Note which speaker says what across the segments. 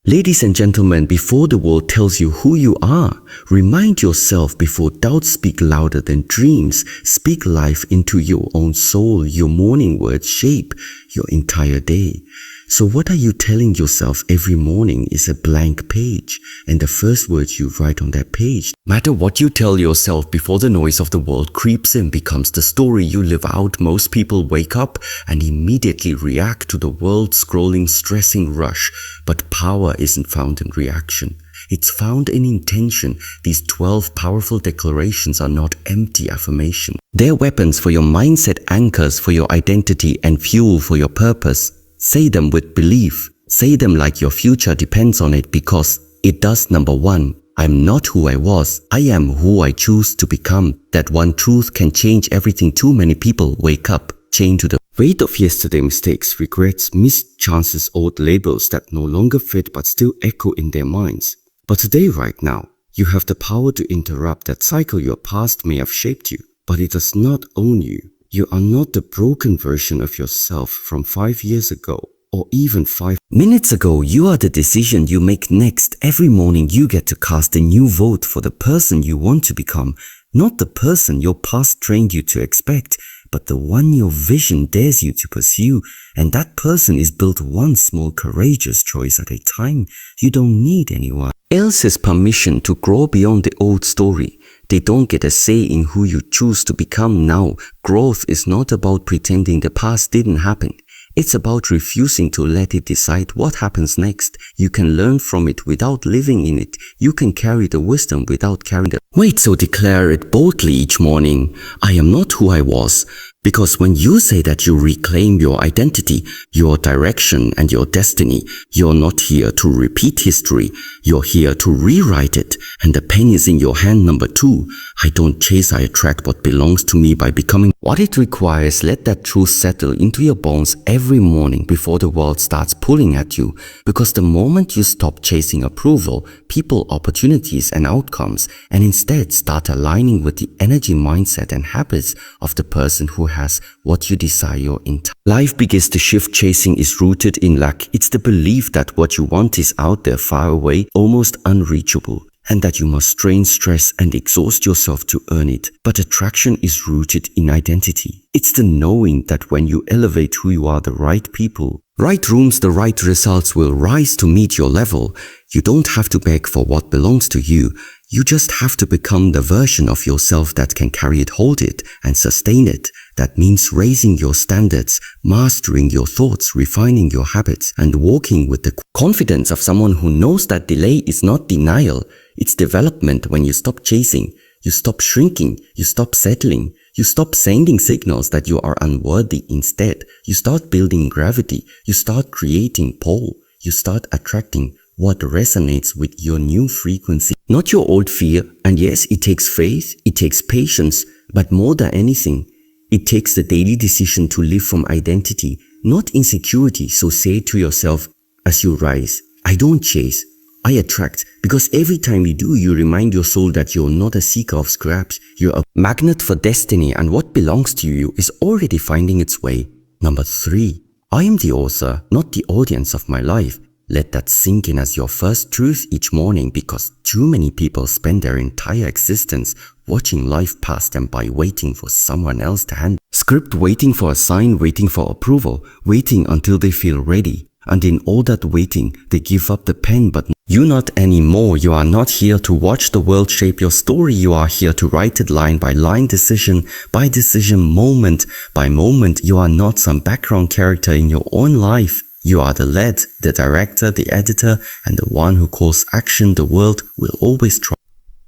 Speaker 1: Ladies and gentlemen, before the world tells you who you are, remind yourself before doubts speak louder than dreams. Speak life into your own soul. Your morning words shape your entire day. So what are you telling yourself every morning is a blank page, and the first words you write on that page. Matter what you tell yourself before the noise of the world creeps in becomes the story you live out. Most people wake up and immediately react to the world's scrolling, stressing rush, but power isn't found in reaction. It's found in intention. These 12 powerful declarations are not empty affirmations. They're weapons for your mindset, anchors for your identity, and fuel for your purpose. Say them with belief. Say them like your future depends on it, because it does. Number 1. I'm not who I was. I am who I choose to become. That one truth can change everything. Too many people wake up chained to the weight of yesterday's mistakes, regrets, missed chances, old labels that no longer fit but still echo in their minds. But today, right now, you have the power to interrupt that cycle. Your past may have shaped you, but it does not own you. You are not the broken version of yourself from 5 years ago or even 5 minutes ago. You are the decision you make next. Every morning you get to cast a new vote for the person you want to become, not the person your past trained you to expect, but the one your vision dares you to pursue. And that person is built one small courageous choice at a time. You don't need anyone else's permission to grow beyond the old story. They don't get a say in who you choose to become now. Growth is not about pretending the past didn't happen. It's about refusing to let it decide what happens next. You can learn from it without living in it. You can carry the wisdom without carrying the weight. So declare it boldly each morning. I am not who I was. Because when you say that, you reclaim your identity, your direction, and your destiny. You're not here to repeat history. You're here to rewrite it. And the pen is in your hand. Number 2, I don't chase, I attract what belongs to me by becoming what it requires. Let that truth settle into your bones every morning before the world starts pulling at you. Because the moment you stop chasing approval, people, opportunities, and outcomes, and instead start aligning with the energy, mindset, and habits of the person who has what you desire your entire life begins to shift. Chasing is rooted in lack. It's the belief that what you want is out there, far away, almost unreachable, and that you must strain, stress, and exhaust yourself to earn it. But attraction is rooted in identity. It's the knowing that when you elevate who you are, the right people, right rooms, the right results will rise to meet your level. You don't have to beg for what belongs to you. You just have to become the version of yourself that can carry it, hold it, and sustain it. That means raising your standards, mastering your thoughts, refining your habits, and walking with the confidence of someone who knows that delay is not denial. It's development. When you stop chasing, you stop shrinking, you stop settling, you stop sending signals that you are unworthy. Instead, you start building gravity, you start creating pull, you start attracting what resonates with your new frequency, not your old fear. And yes, it takes faith, it takes patience, but more than anything, it takes the daily decision to live from identity, not insecurity. So say to yourself as you rise, I don't chase, I attract. Because every time you do, you remind your soul that you're not a seeker of scraps. You're a magnet for destiny, and what belongs to you is already finding its way. Number 3, I am the author, not the audience of my life. Let that sink in as your first truth each morning, because too many people spend their entire existence watching life pass them by, waiting for someone else to hand script, waiting for a sign, waiting for approval, waiting until they feel ready. And in all that waiting, they give up the pen. But you not anymore. You are not here to watch the world shape your story. You are here to write it line by line, decision by decision, moment by moment. You are not some background character in your own life. You are the lead, the director, the editor, and the one who calls action. The world will always try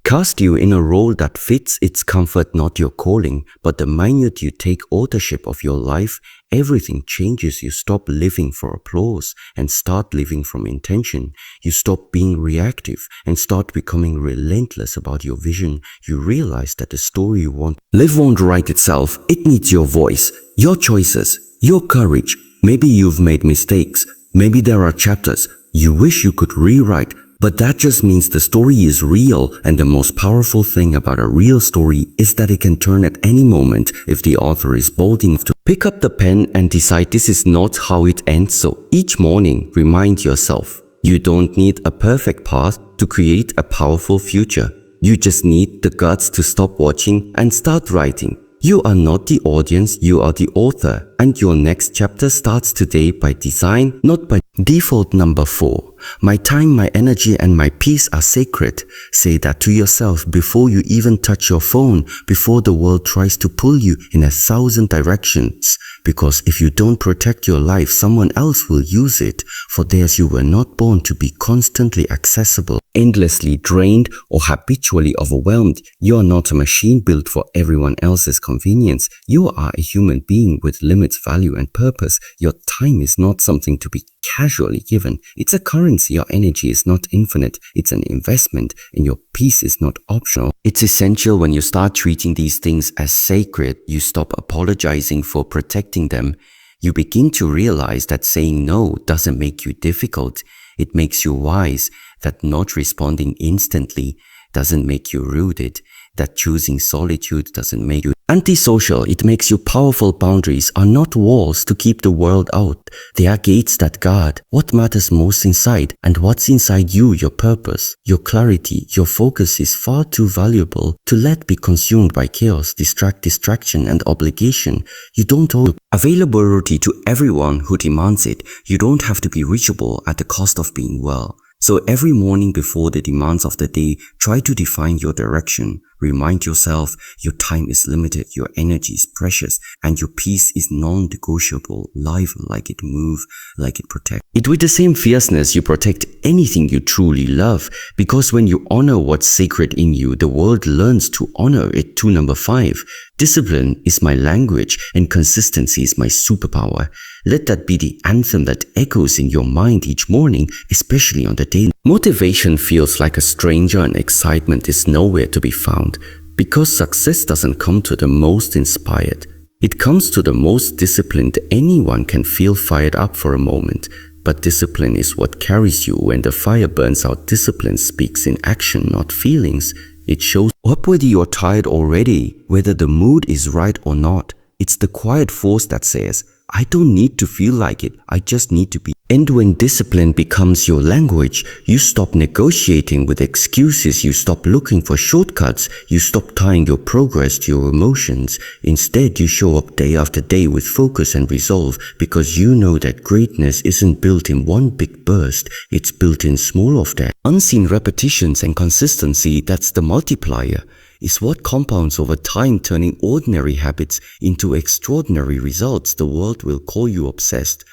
Speaker 1: cast you in a role that fits its comfort, not your calling. But the minute you take ownership of your life, everything changes. You stop living for applause and start living from intention. You stop being reactive and start becoming relentless about your vision. You realize that the story you want to live won't write itself. It needs your voice, your choices, your courage. Maybe you've made mistakes. Maybe there are chapters you wish you could rewrite. But that just means the story is real, and the most powerful thing about a real story is that it can turn at any moment if the author is bold enough to pick up the pen and decide this is not how it ends. So each morning, remind yourself, You don't need a perfect path to create a powerful future. You just need the guts to stop watching and start writing. You are not the audience, you are the author, and your next chapter starts today by design, not by default. Number 4. My time, my energy, and my peace are sacred. Say that to yourself before you even touch your phone, before the world tries to pull you in 1,000 directions. Because if you don't protect your life, someone else will use it. For theirs, you were not born to be constantly accessible, endlessly drained, or habitually overwhelmed. You are not a machine built for everyone else's convenience. You are a human being with limits, value, and purpose. Your time is not something to be casually given. It's a currency. Your energy is not infinite. It's an investment, and your peace is not optional. It's essential. When you start treating these things as sacred, you stop apologizing for protecting them. You begin to realize that saying no doesn't make you difficult. It makes you wise. That not responding instantly doesn't make you rooted. That choosing solitude doesn't make you antisocial. It makes you powerful. Boundaries are not walls to keep the world out. They are gates that guard what matters most inside. And what's inside you, your purpose, your clarity, your focus is far too valuable to let be consumed by chaos, distraction, and obligation. You don't owe availability to everyone who demands it. You don't have to be reachable at the cost of being well. So every morning before the demands of the day, try to define your direction. Remind yourself your time is limited, your energy is precious, and your peace is non-negotiable. Live like it, move like it, protect it with the same fierceness you protect anything you truly love. Because when you honor what's sacred in you, the world learns to honor it too. Number 5. Discipline is my language and consistency is my superpower. Let that be the anthem that echoes in your mind each morning, especially on the day motivation feels like a stranger and excitement is nowhere to be found. Because success doesn't come to the most inspired. It comes to the most disciplined. Anyone can feel fired up for a moment, but discipline is what carries you when the fire burns out. Discipline speaks in action, not feelings. It shows up whether you're tired already, whether the mood is right or not. It's the quiet force that says, I don't need to feel like it, I just need to be. And when discipline becomes your language, you stop negotiating with excuses, you stop looking for shortcuts, you stop tying your progress to your emotions. Instead, you show up day after day with focus and resolve, because you know that greatness isn't built in one big burst, it's built in small of that. Unseen repetitions and consistency, that's the multiplier, is what compounds over time, turning ordinary habits into extraordinary results. The world will call you obsessed.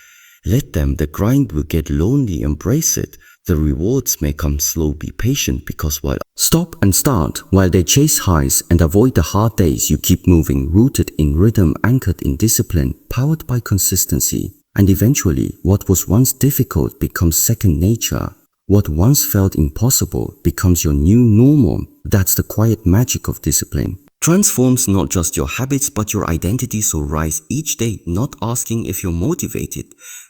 Speaker 1: Let them. The grind will get lonely. Embrace it. The rewards may come slow. Be patient, because while stop and start, while they chase highs and avoid the hard days, you keep moving, rooted in rhythm, anchored in discipline, powered by consistency. And eventually, what was once difficult becomes second nature. What once felt impossible becomes your new normal. That's the quiet magic of discipline. Transforms not just your habits but your identity. So rise each day, not asking if you're motivated,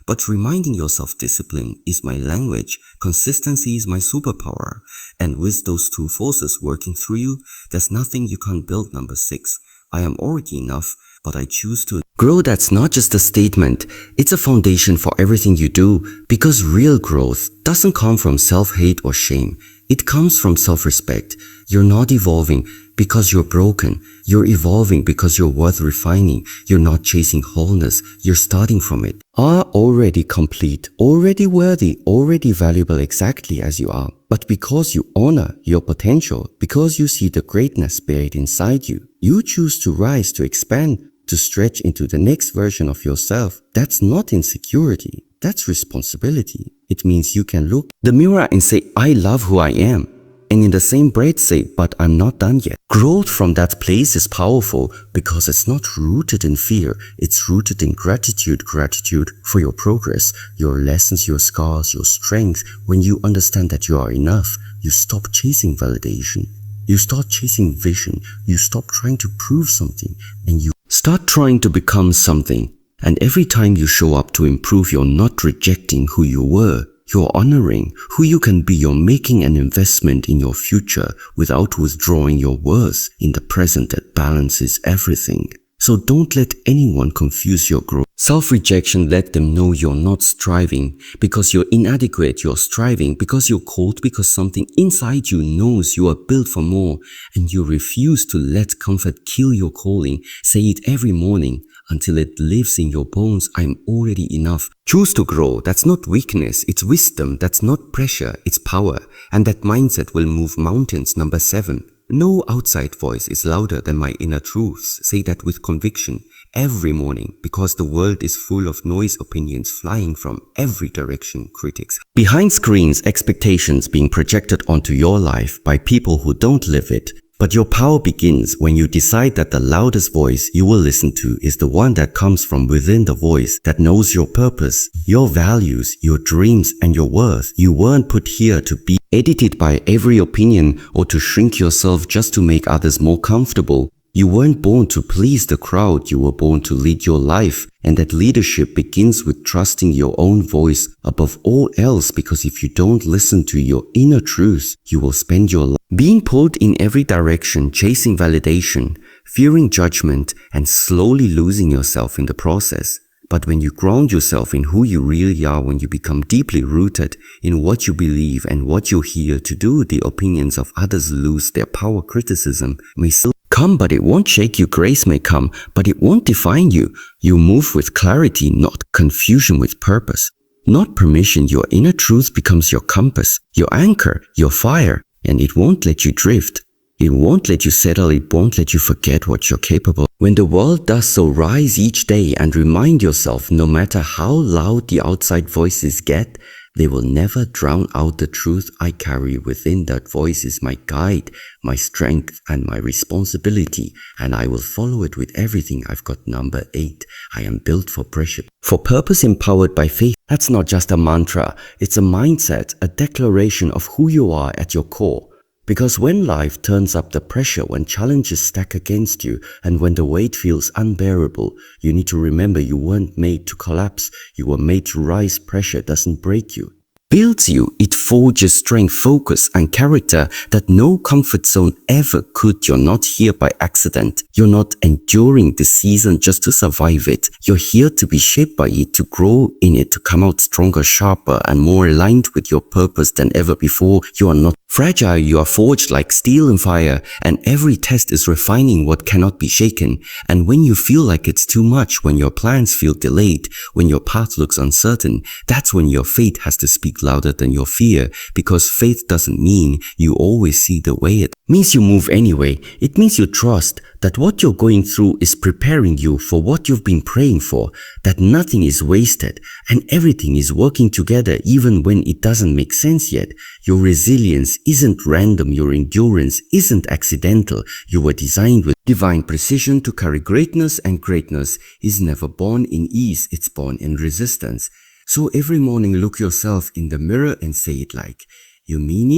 Speaker 1: but reminding yourself discipline is my language, consistency is my superpower. And with those two forces working through you, there's nothing you can't build. Number 6. I am already enough, but I choose to grow. That's not just a statement, it's a foundation for everything you do, because real growth doesn't come from self-hate or shame. It comes from self-respect. You're not evolving because you're broken. You're evolving because you're worth refining. You're not chasing wholeness. You're starting from it. Are already complete, already worthy, already valuable exactly as you are. But because you honor your potential, because you see the greatness buried inside you, you choose to rise, to expand, to stretch into the next version of yourself. That's not insecurity. That's responsibility. It means you can look in the mirror and say, I love who I am. And in the same breath say, but I'm not done yet. Growth from that place is powerful because it's not rooted in fear. It's rooted in gratitude. Gratitude for your progress, your lessons, your scars, your strength. When you understand that you are enough, you stop chasing validation. You start chasing vision. You stop trying to prove something and you start trying to become something. And every time you show up to improve, you're not rejecting who you were. You're honoring who you can be. You're making an investment in your future without withdrawing your worth in the present that balances everything. So don't let anyone confuse your growth. Self-rejection let them know you're not striving because you're inadequate, you're striving because you're cold, because something inside you knows you are built for more, and you refuse to let comfort kill your calling. Say it every morning until it lives in your bones. I'm already enough. Choose to grow. That's not weakness, it's wisdom. That's not pressure, it's power. And that mindset will move mountains. Number 7. No outside voice is louder than my inner truths. Say that with conviction every morning, because the world is full of noise, opinions flying from every direction, critics. Behind screens, expectations being projected onto your life by people who don't live it. But your power begins when you decide that the loudest voice you will listen to is the one that comes from within, the voice that knows your purpose, your values, your dreams, and your worth. You weren't put here to be edited by every opinion or to shrink yourself just to make others more comfortable. You weren't born to please the crowd, you were born to lead your life, and that leadership begins with trusting your own voice above all else, because if you don't listen to your inner truth, you will spend your life being pulled in every direction, chasing validation, fearing judgment, and slowly losing yourself in the process. But when you ground yourself in who you really are, when you become deeply rooted in what you believe and what you're here to do, the opinions of others lose their power. Criticism may still come, but it won't shake you. Grace may come, but it won't define you. You move with clarity, not confusion, with purpose, not permission. Your inner truth becomes your compass, your anchor, your fire, and it won't let you drift. It won't let you settle. It won't let you forget what you're capable. When the world does so, rise each day and remind yourself, no matter how loud the outside voices get, they will never drown out the truth I carry within. That voice is my guide, my strength, and my responsibility, and I will follow it with everything I've got. Number 8, I am built for pressure, for purpose, empowered by faith. That's not just a mantra, it's a mindset, a declaration of who you are at your core. Because when life turns up the pressure, when challenges stack against you, and when the weight feels unbearable, you need to remember you weren't made to collapse. You were made to rise. Pressure doesn't break you, builds you. It forges strength, focus, and character that no comfort zone ever could. You're not here by accident. You're not enduring the season just to survive it. You're here to be shaped by it, to grow in it, to come out stronger, sharper, and more aligned with your purpose than ever before. You are not fragile, you are forged like steel in fire, and every test is refining what cannot be shaken. And when you feel like it's too much, when your plans feel delayed, when your path looks uncertain, that's when your faith has to speak louder than your fear, because faith doesn't mean you always see the way. It means you move anyway. It means you trust that what you're going through is preparing you for what you've been praying for, that nothing is wasted and everything is working together even when it doesn't make sense yet. Your resilience isn't random, your endurance isn't accidental. You were designed with divine precision to carry greatness, and greatness is never born in ease, it's born in resistance. So every morning look yourself in the mirror and say it like you mean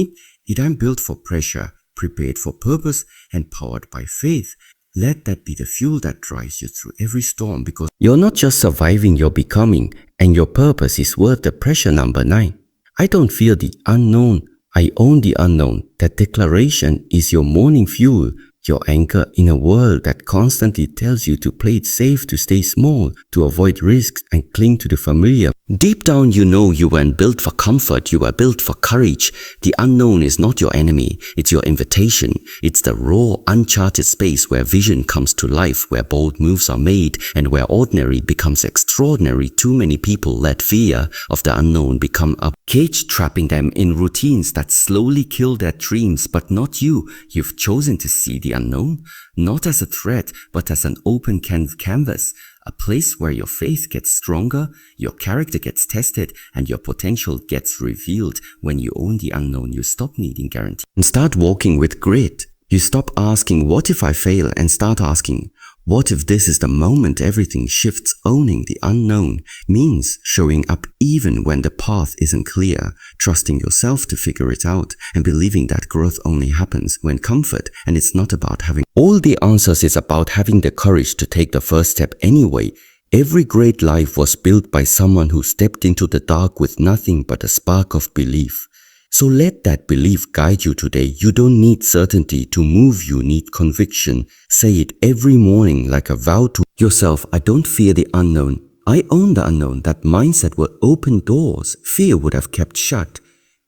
Speaker 1: it. I'm built for pressure, prepared for purpose, and powered by faith. Let that be the fuel that drives you through every storm, because you're not just surviving, you're becoming, and your purpose is worth the pressure. Number 9, I don't fear the unknown, I own the unknown. That declaration is your morning fuel, your anchor in a world that constantly tells you to play it safe, to stay small, to avoid risks, and cling to the familiar. Deep down you know you weren't built for comfort, you were built for courage. The unknown is not your enemy, it's your invitation. It's the raw, uncharted space where vision comes to life, where bold moves are made, and where ordinary becomes extraordinary. Too many people let fear of the unknown become a cage, trapping them in routines that slowly kill their dreams. But not you. You've chosen to see the unknown, not as a threat, but as an open canvas. A place where your faith gets stronger, your character gets tested, and your potential gets revealed. When you own the unknown, you stop needing guarantees and start walking with grit. You stop asking, what if I fail? And start asking, what if this is the moment everything shifts? Owning the unknown means showing up even when the path isn't clear, trusting yourself to figure it out, and believing that growth only happens when comfort, and it's not about having all the answers, it's about having the courage to take the first step anyway. Every great life was built by someone who stepped into the dark with nothing but a spark of belief. So let that belief guide you today. You don't need certainty to move, you need conviction. Say it every morning like a vow to yourself. I don't fear the unknown, I own the unknown. That mindset will open doors fear would have kept shut.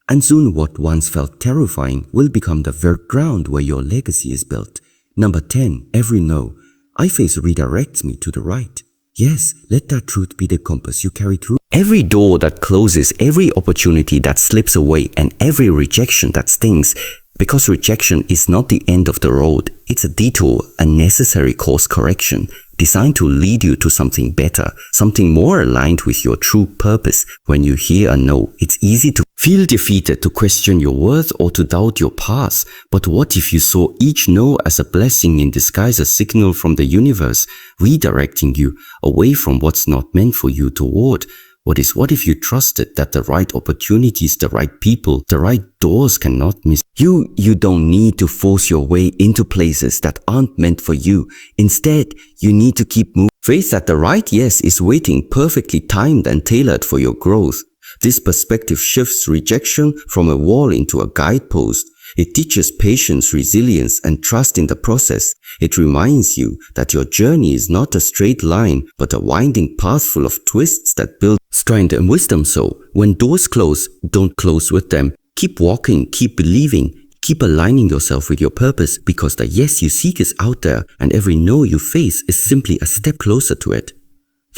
Speaker 1: And soon what once felt terrifying will become the very ground where your legacy is built. Number 10. Every no I face redirects me to the right. Yes, let that truth be the compass you carry through. Every door that closes, every opportunity that slips away, and every rejection that stings. Because rejection is not the end of the road, it's a detour, a necessary course correction, designed to lead you to something better, something more aligned with your true purpose. When you hear a no, it's easy to feel defeated, to question your worth, or to doubt your path. But what if you saw each no as a blessing in disguise, a signal from the universe, redirecting you away from what's not meant for you toward? What if you trusted that the right opportunities, the right people, the right doors cannot miss you? You don't need to force your way into places that aren't meant for you. Instead, you need to keep moving. Faith that the right yes is waiting, perfectly timed and tailored for your growth. This perspective shifts rejection from a wall into a guidepost. It teaches patience, resilience, and trust in the process. It reminds you that your journey is not a straight line, but a winding path full of twists that build strength and wisdom. So, when doors close, don't close with them. Keep walking, keep believing, keep aligning yourself with your purpose, because the yes you seek is out there, and every no you face is simply a step closer to it.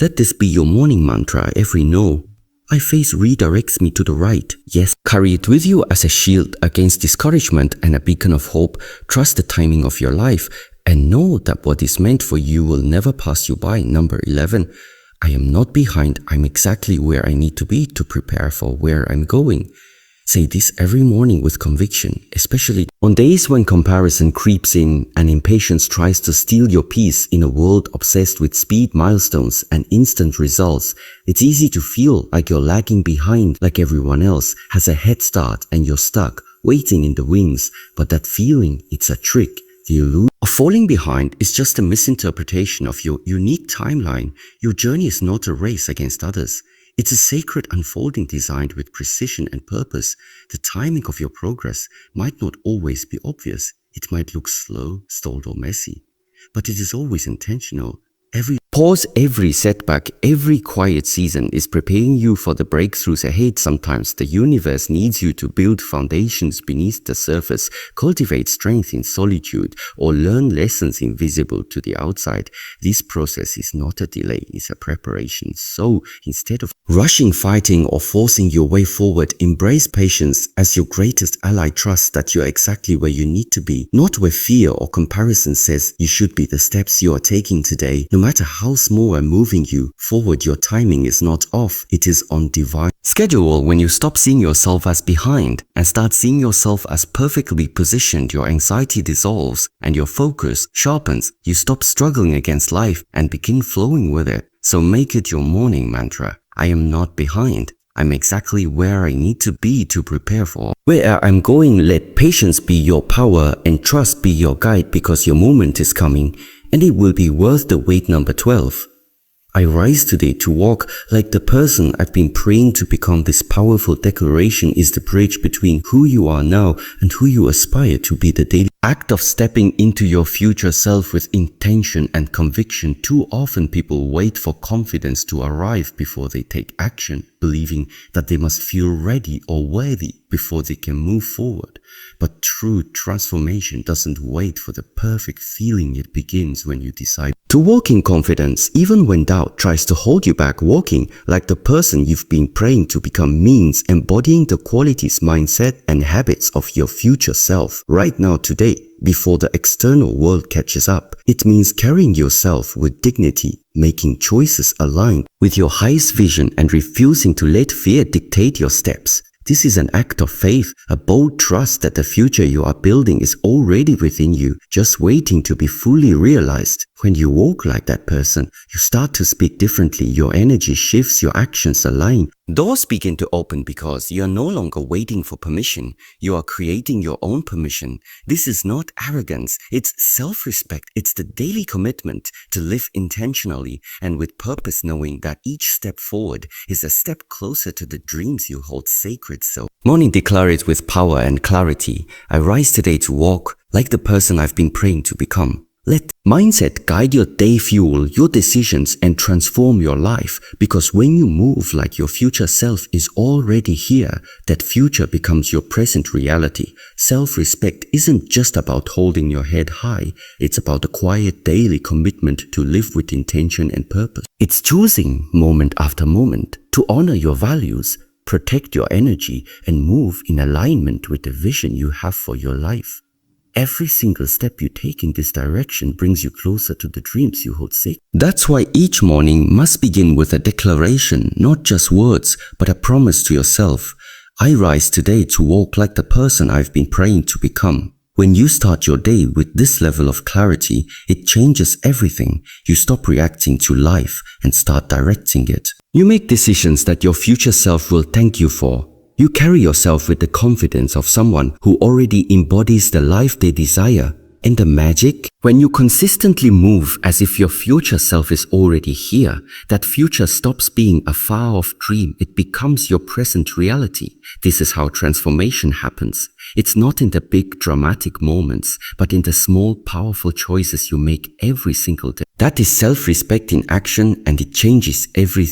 Speaker 1: Let this be your morning mantra. Every no I face redirects me to the right. Yes, carry it with you as a shield against discouragement and a beacon of hope. Trust the timing of your life and know that what is meant for you will never pass you by. Number 11. I am not behind. I'm exactly where I need to be to prepare for where I'm going. Say this every morning with conviction, especially on days when comparison creeps in and impatience tries to steal your peace. In a world obsessed with speed, milestones, and instant results, it's easy to feel like you're lagging behind, like everyone else has a head start and you're stuck, waiting in the wings. But that feeling, it's a trick. The illusion of falling behind is just a misinterpretation of your unique timeline. Your journey is not a race against others. It's a sacred unfolding designed with precision and purpose. The timing of your progress might not always be obvious. It might look slow, stalled, or messy, but it is always intentional. Every pause, every setback, every quiet season is preparing you for the breakthroughs ahead. Sometimes the universe needs you to build foundations beneath the surface, cultivate strength in solitude, or learn lessons invisible to the outside. This process is not a delay, it's a preparation. So instead of rushing, fighting, or forcing your way forward, embrace patience as your greatest ally. Trust that you're exactly where you need to be, not where fear or comparison says you should be. The steps you are taking today, no matter how small, are moving you forward. Your timing is not off, it is on divine schedule. When you stop seeing yourself as behind and start seeing yourself as perfectly positioned, your anxiety dissolves and your focus sharpens. You stop struggling against life and begin flowing with it. So make it your morning mantra. I am not behind. I'm exactly where I need to be to prepare for where I'm going. Let patience be your power and trust be your guide, because your moment is coming and it will be worth the wait. Number 12. I rise today to walk like the person I've been praying to become. This powerful declaration is the bridge between who you are now and who you aspire to be. The daily act of stepping into your future self with intention and conviction. Too often people wait for confidence to arrive before they take action, believing that they must feel ready or worthy before they can move forward. But true transformation doesn't wait for the perfect feeling. It begins when you decide to walk in confidence, even when doubt tries to hold you back. Walking like the person you've been praying to become means embodying the qualities, mindset, and habits of your future self right now, today, before the external world catches up. It means carrying yourself with dignity, making choices aligned with your highest vision, and refusing to let fear dictate your steps. This is an act of faith, a bold trust that the future you are building is already within you, just waiting to be fully realized. When you walk like that person, you start to speak differently. Your energy shifts, your actions align. Doors begin to open because you are no longer waiting for permission. You are creating your own permission. This is not arrogance, it's self-respect. It's the daily commitment to live intentionally and with purpose, knowing that each step forward is a step closer to the dreams you hold sacred. So, morning, declare it with power and clarity. I rise today to walk like the person I've been praying to become. Let Mindset guide your day, fuel your decisions, and transform your life, because when you move like your future self is already here, that future becomes your present reality. Self-respect isn't just about holding your head high, it's about a quiet daily commitment to live with intention and purpose. It's choosing moment after moment to honor your values, protect your energy, and move in alignment with the vision you have for your life. Every single step you take in this direction brings you closer to the dreams you hold sacred. That's why each morning must begin with a declaration, not just words, but a promise to yourself. I rise today to walk like the person I've been praying to become. When you start your day with this level of clarity, it changes everything. You stop reacting to life and start directing it. You make decisions that your future self will thank you for. You carry yourself with the confidence of someone who already embodies the life they desire. And the magic? When you consistently move as if your future self is already here, that future stops being a far-off dream. It becomes your present reality. This is how transformation happens. It's not in the big dramatic moments, but in the small powerful choices you make every single day. That is self-respect in action, and it changes everything.